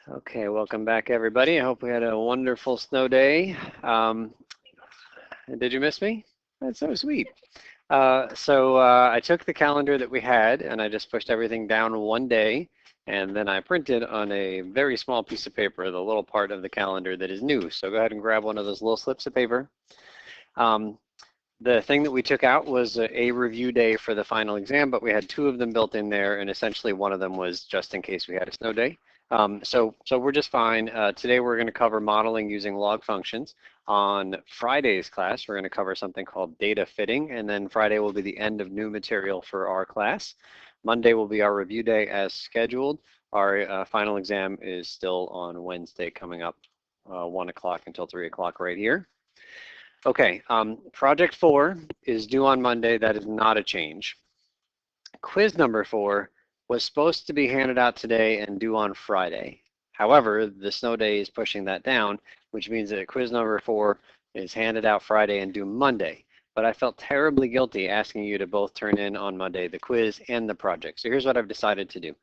Okay, welcome back everybody. I hope we had a wonderful snow day. Did you miss me? That's so sweet. I took the calendar that we had and I just pushed everything down one day, and then I printed on a very small piece of paper the little part of the calendar that is new. So go ahead and grab one of those little slips of paper. The thing that we took out was a review day for the final exam, but we had two of them built in there, and essentially one of them was just in case we had a snow day. So we're just fine. Today we're going to cover modeling using log functions. On Friday's class, we're going to cover something called data fitting, and then Friday will be the end of new material for our class. Monday will be our review day as scheduled. Our final exam is still on Wednesday coming up, 1 o'clock until 3 o'clock right here. Okay, project 4 is due on Monday. That is not a change. Quiz number 4 was supposed to be handed out today and due on Friday. However, the snow day is pushing that down, which means that quiz number 4 is handed out Friday and due Monday. But I felt terribly guilty asking you to both turn in on Monday the quiz and the project. So here's what I've decided to do.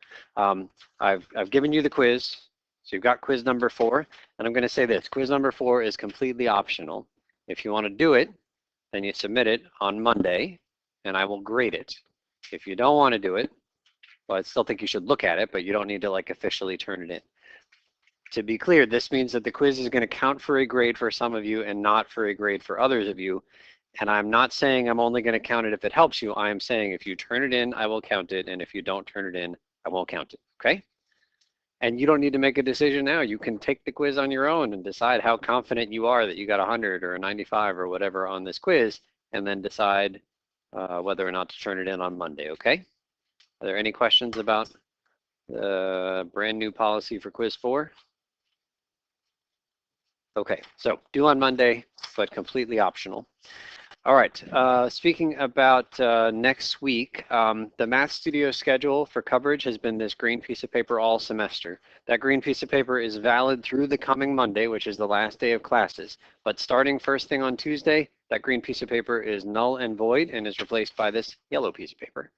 I've given you the quiz, so you've got quiz number 4, and I'm going to say this: quiz number 4 is completely optional. If you want to do it, then you submit it on Monday, and I will grade it. If you don't want to do it, well, I still think you should look at it, but you don't need to like officially turn it in. To be clear, this means that the quiz is going to count for a grade for some of you and not for a grade for others of you. And I'm not saying I'm only going to count it if it helps you. I am saying if you turn it in, I will count it, and if you don't turn it in, I won't count it, okay? And you don't need to make a decision now. You can take the quiz on your own and decide how confident you are that you got 100 or a 95 or whatever on this quiz, and then decide whether or not to turn it in on Monday, okay? Are there any questions about the brand new policy for quiz 4? Okay, so due on Monday, but completely optional. All right, speaking about next week, the Math Studio schedule for coverage has been this green piece of paper all semester. That green piece of paper is valid through the coming Monday, which is the last day of classes. But starting first thing on Tuesday, that green piece of paper is null and void and is replaced by this yellow piece of paper.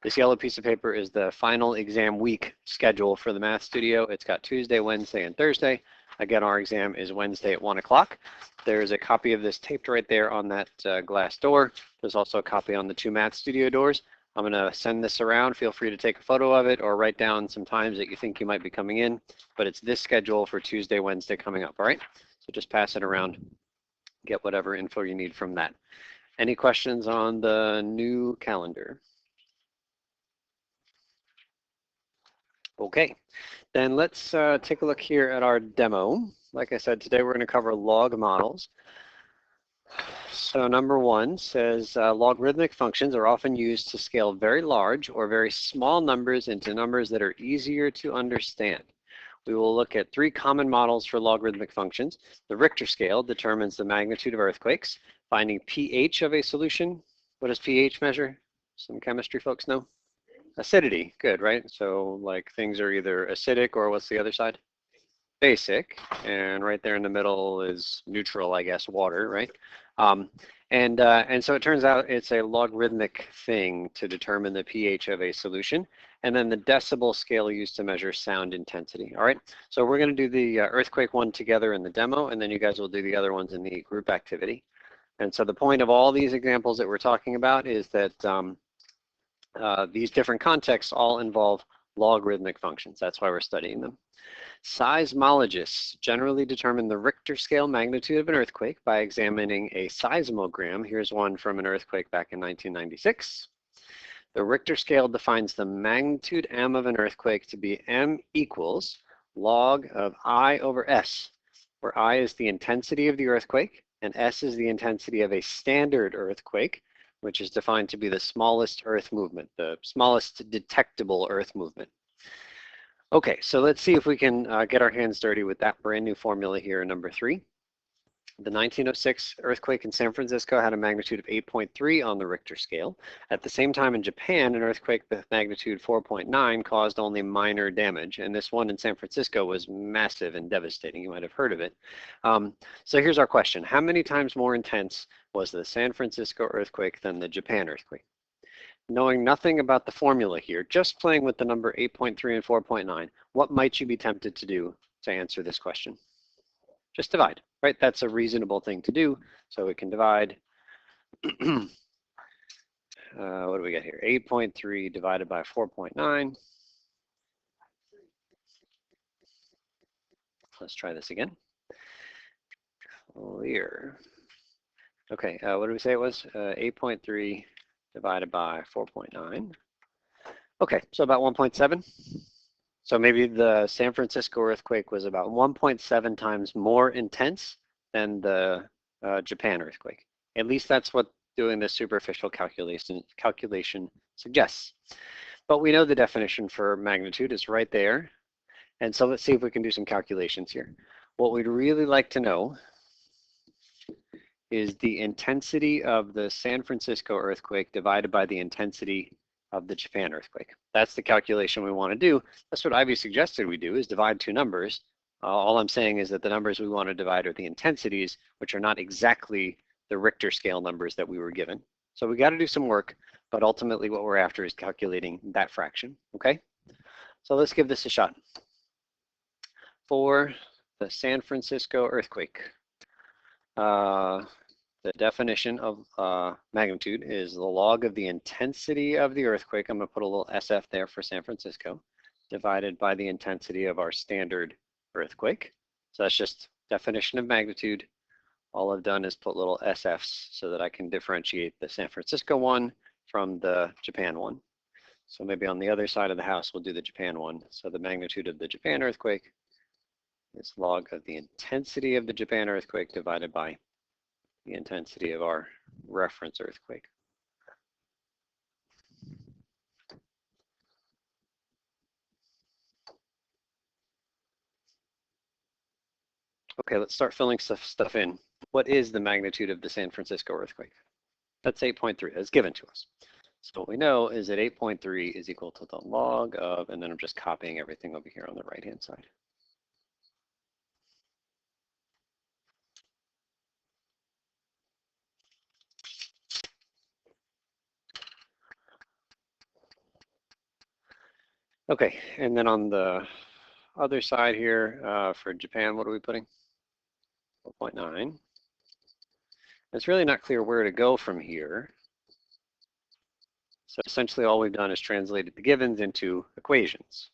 This yellow piece of paper is the final exam week schedule for the Math Studio. It's got Tuesday, Wednesday, and Thursday. Again, our exam is Wednesday at 1 o'clock. There's a copy of this taped right there on that glass door. There's also a copy on the 2 Math Studio doors. I'm going to send this around. Feel free to take a photo of it or write down some times that you think you might be coming in. But it's this schedule for Tuesday, Wednesday coming up, all right? So just pass it around. Get whatever info you need from that. Any questions on the new calendar? Okay, then let's take a look here at our demo. Like I said, today we're going to cover log models. So number 1 says logarithmic functions are often used to scale very large or very small numbers into numbers that are easier to understand. We will look at 3 common models for logarithmic functions. The Richter scale determines the magnitude of earthquakes. Finding pH of a solution. What does pH measure? Some chemistry folks know? Acidity, good, right? So like things are either acidic or what's the other side? Basic, and right there in the middle is neutral, I guess, water, right? And so it turns out it's a logarithmic thing to determine the pH of a solution, and then the decibel scale used to measure sound intensity, all right? So we're gonna do the earthquake one together in the demo, and then you guys will do the other ones in the group activity. And so the point of all these examples that we're talking about is that these different contexts all involve logarithmic functions. That's why we're studying them. Seismologists generally determine the Richter scale magnitude of an earthquake by examining a seismogram. Here's one from an earthquake back in 1996. The Richter scale defines the magnitude M of an earthquake to be M equals log of I over S, where I is the intensity of the earthquake and S is the intensity of a standard earthquake, which is defined to be the smallest earth movement, the smallest detectable earth movement. Okay, so let's see if we can get our hands dirty with that brand new formula here, number 3. The 1906 earthquake in San Francisco had a magnitude of 8.3 on the Richter scale. At the same time in Japan, an earthquake with magnitude 4.9 caused only minor damage, and this one in San Francisco was massive and devastating. You might have heard of it. So here's our question. How many times more intense was the San Francisco earthquake than the Japan earthquake? Knowing nothing about the formula here, just playing with the number 8.3 and 4.9, what might you be tempted to do to answer this question? Just divide, right? That's a reasonable thing to do. So we can divide. What do we get here? 8.3 divided by 4.9. Let's try this again. Clear. Okay, what did we say it was? 8.3 divided by 4.9. Okay, so about 1.7. So maybe the San Francisco earthquake was about 1.7 times more intense than the Japan earthquake. At least that's what doing the superficial calculation suggests. But we know the definition for magnitude is right there. And so let's see if we can do some calculations here. What we'd really like to know is the intensity of the San Francisco earthquake divided by the intensity of the Japan earthquake. That's the calculation we want to do. That's what Ivy suggested we do, is divide two numbers. All I'm saying is that the numbers we want to divide are the intensities, which are not exactly the Richter scale numbers that we were given. So we got to do some work, but ultimately what we're after is calculating that fraction, okay? So let's give this a shot. For the San Francisco earthquake, the definition of magnitude is the log of the intensity of the earthquake. I'm going to put a little SF there for San Francisco, divided by the intensity of our standard earthquake. So that's just definition of magnitude. All I've done is put little SFs so that I can differentiate the San Francisco one from the Japan one. So maybe on the other side of the house, we'll do the Japan one. So the magnitude of the Japan earthquake is log of the intensity of the Japan earthquake divided by the intensity of our reference earthquake. Okay, let's start filling stuff in. What is the magnitude of the San Francisco earthquake? That's 8.3, that's given to us. So what we know is that 8.3 is equal to the log of, and then I'm just copying everything over here on the right-hand side. Okay, and then on the other side here, for Japan, what are we putting? 4.9. It's really not clear where to go from here. So essentially all we've done is translated the givens into equations.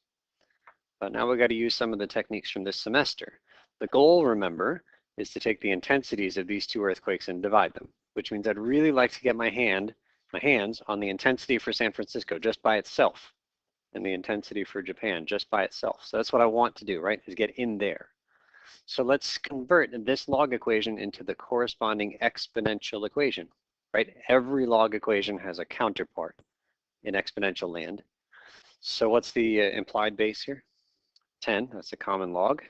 But now we've got to use some of the techniques from this semester. The goal, remember, is to take the intensities of these two earthquakes and divide them, which means I'd really like to get my hands on the intensity for San Francisco just by itself, and the intensity for Japan just by itself. So that's what I want to do, right, is get in there. So let's convert this log equation into the corresponding exponential equation, right? Every log equation has a counterpart in exponential land. So what's the implied base here? 10, that's a common log.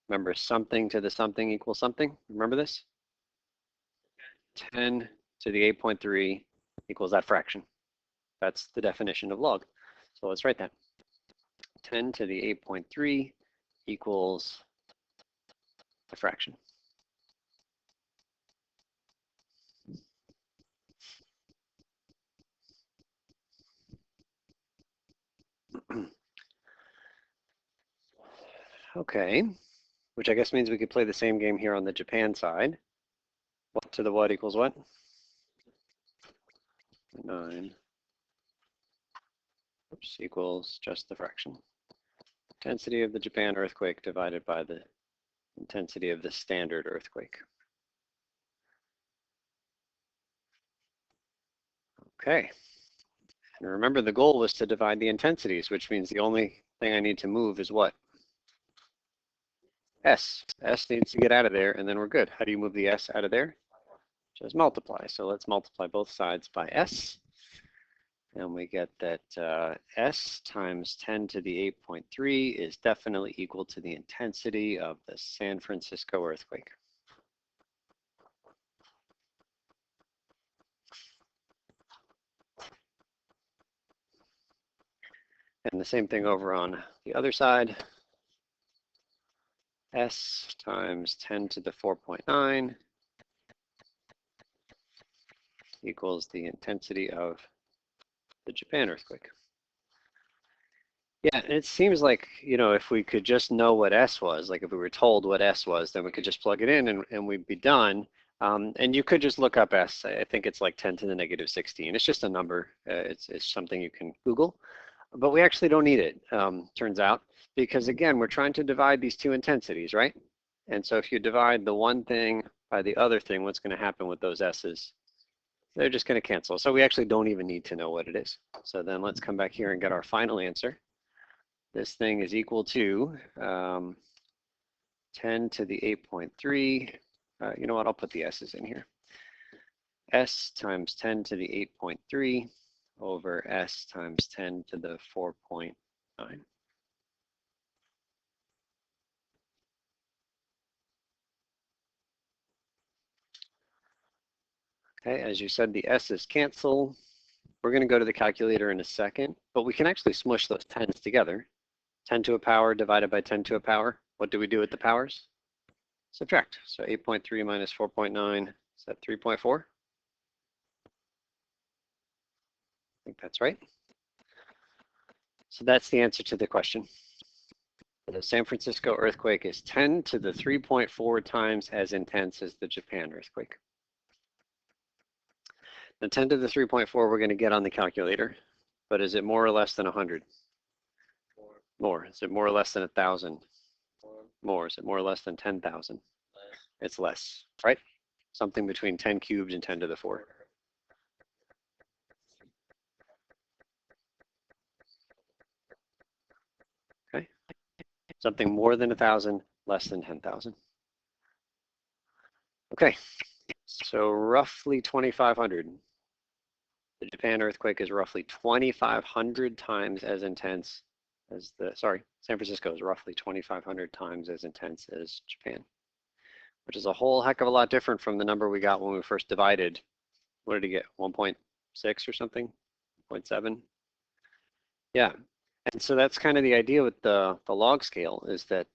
Remember, something to the something equals something. Remember this? 10 to the 8.3 equals that fraction. That's the definition of log. So let's write that. 10 to the 8.3 equals the fraction. Okay, which I guess means we could play the same game here on the Japan side. What to the what equals what? 9. Oops, equals just the fraction. Intensity of the Japan earthquake divided by the intensity of the standard earthquake. Okay. And remember, the goal was to divide the intensities, which means the only thing I need to move is what? S. S needs to get out of there, and then we're good. How do you move the S out of there? Just multiply. So let's multiply both sides by S. And we get that S times 10 to the 8.3 is definitely equal to the intensity of the San Francisco earthquake. And the same thing over on the other side. S times 10 to the 4.9 equals the intensity of the Japan earthquake. Yeah, it seems like, if we could just know what S was, like if we were told what S was, then we could just plug it in and we'd be done. And you could just look up S. I think it's like 10 to the negative 16. It's just a number. It's something you can Google. But we actually don't need it, turns out, because again, we're trying to divide these two intensities, right? And so if you divide the one thing by the other thing, what's going to happen with those S's? They're just going to cancel. So we actually don't even need to know what it is. So then let's come back here and get our final answer. This thing is equal to 10 to the 8.3. You know what? I'll put the S's in here. S times 10 to the 8.3 over S times 10 to the 4.9. Okay, as you said, the S's cancel. We're going to go to the calculator in a second, but we can actually smush those 10s together. 10 to a power divided by 10 to a power. What do we do with the powers? Subtract. So 8.3 minus 4.9, is that 3.4? I think that's right. So that's the answer to the question. The San Francisco earthquake is 10 to the 3.4 times as intense as the Japan earthquake. The 10 to the 3.4 we're going to get on the calculator, but is it more or less than 100? More. Is it more or less than 1,000? More. Is it more or less than 10,000? It's less, right? Something between 10 cubed and 10 to the 4. Okay. Something more than 1,000, less than 10,000. Okay. So roughly 2,500. The Japan earthquake is roughly 2,500 times as intense as San Francisco is roughly 2,500 times as intense as Japan, which is a whole heck of a lot different from the number we got when we first divided. What did he get? 1.6 or something? 0.7? Yeah. And so that's kind of the idea with the log scale is that,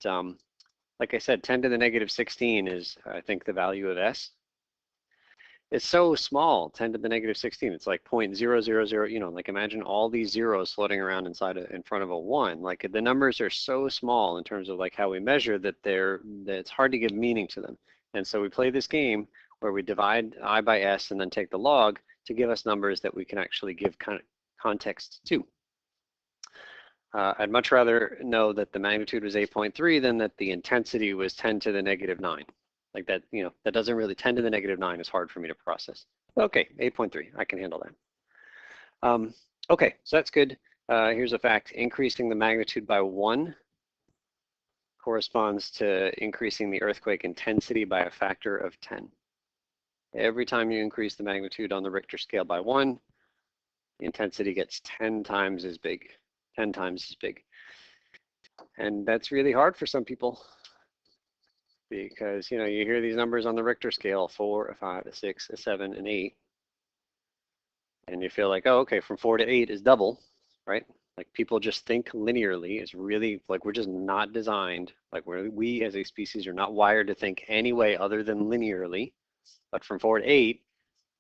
like I said, 10 to the negative 16 is, I think, the value of S. It's so small, 10 to the negative 16. It's like 0.000, like imagine all these zeros floating around in front of a 1. Like the numbers are so small in terms of like how we measure that it's hard to give meaning to them. And so we play this game where we divide I by S and then take the log to give us numbers that we can actually give context to. I'd much rather know that the magnitude was 8.3 than that the intensity was 10 to the negative 9. Like that, that doesn't really, 10 to the negative 9 is hard for me to process. Okay, 8.3, I can handle that. Okay, so that's good. Here's a fact, increasing the magnitude by 1 corresponds to increasing the earthquake intensity by a factor of 10. Every time you increase the magnitude on the Richter scale by 1, the intensity gets 10 times as big, 10 times as big. And that's really hard for some people. Because, you hear these numbers on the Richter scale, 4, a 5, a 6, a 7, an 8. And you feel like, oh, okay, from 4 to 8 is double, right? Like people just think linearly. It's really like we're just not designed, like we as a species are not wired to think any way other than linearly. But from 4 to 8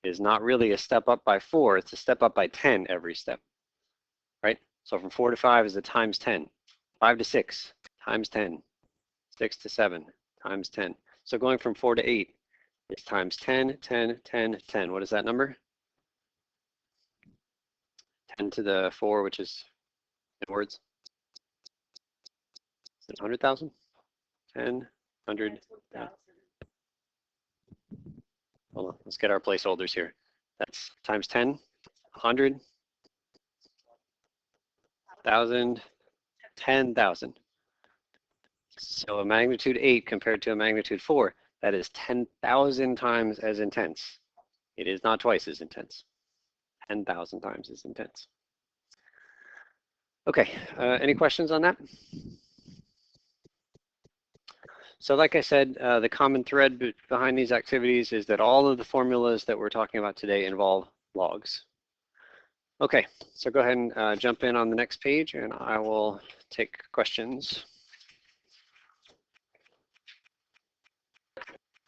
is not really a step up by 4, it's a step up by 10 every step, right? So from 4 to 5 is a times 10, 5 to 6 times 10, 6 to 7 times 10. So going from 4 to 8 is times 10, 10, 10, 10. What is that number? 10 to the 4, which is in words. Is it 100,000? 10, 100. Hold on, let's get our placeholders here. That's times 10, 100, 1,000, 10,000. So a magnitude 8 compared to a magnitude 4, that is 10,000 times as intense. It is not twice as intense. 10,000 times as intense. Okay, any questions on that? So like I said, the common thread behind these activities is that all of the formulas that we're talking about today involve logs. Okay, so go ahead and jump in on the next page and I will take questions.